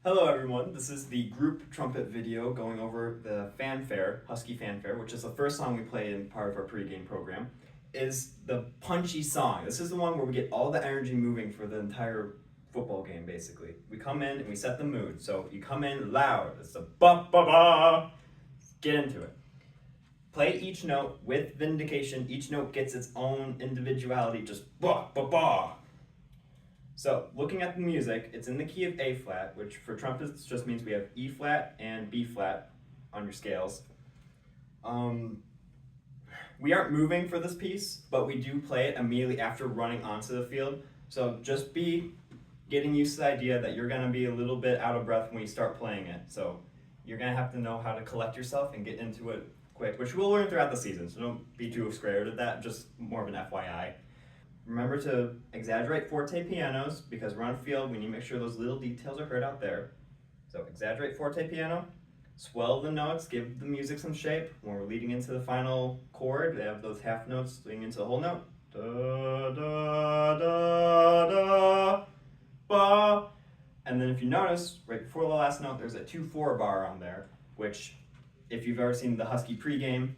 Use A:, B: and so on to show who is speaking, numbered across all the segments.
A: Hello everyone, this is the group trumpet video going over the fanfare, Husky Fanfare, which is the first song we play in part of our pregame program, is the punchy song. This is the one where we get all the energy moving for the entire football game, basically. We come in and we set the mood. So you come in loud, it's the ba-ba-ba, get into it. Play each note with vindication. Each note gets its own individuality, just ba-ba-ba. So, looking at the music, it's in the key of A flat, which for trumpets just means we have E flat and B flat on your scales. We aren't moving for this piece, but we do play it immediately after running onto the field. So just be getting used to the idea that you're gonna be a little bit out of breath when you start playing it. So you're gonna have to know how to collect yourself and get into it quick, which we'll learn throughout the season. So don't be too scared of that, just more of an FYI. Remember to exaggerate forte pianos, because we're on field, we need to make sure those little details are heard out there. So exaggerate forte piano, swell the notes, give the music some shape. When we're leading into the final chord, they have those half notes leading into the whole note. Da, da, da, da, ba. And then if you notice, right before the last note, there's a 2-4 bar on there, which if you've ever seen the Husky pregame,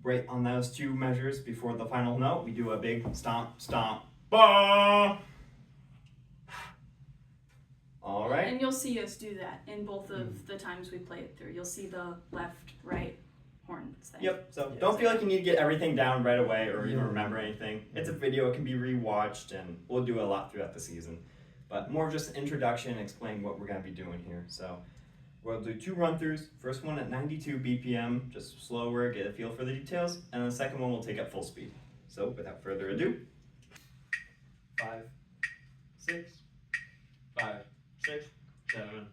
A: right on those two measures before the final note, we do a big stomp, stomp, ba. All right.
B: And you'll see us do that in both of the times we play it through. You'll see the left, right horns thing.
A: Yep, so don't feel like you need to get everything down right away or even remember anything. It's a video, it can be rewatched, and we'll do a lot throughout the season. But more of just an introduction, explaining what we're going to be doing here. So we'll do 2 run-throughs. First one at 92 BPM, just slower, get a feel for the details. And the second one we'll take at full speed. So without further ado, 5, 6, 5, 6, 7.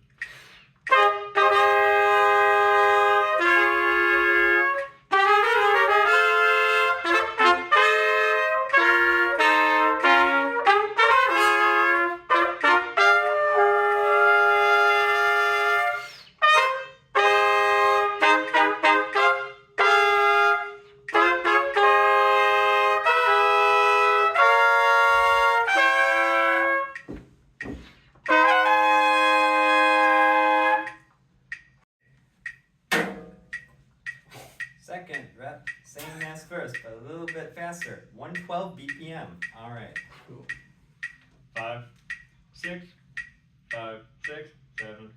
A: Second rep, same as first, but a little bit faster. 112 BPM. All right. Cool. 5, 6, 5, 6, 7.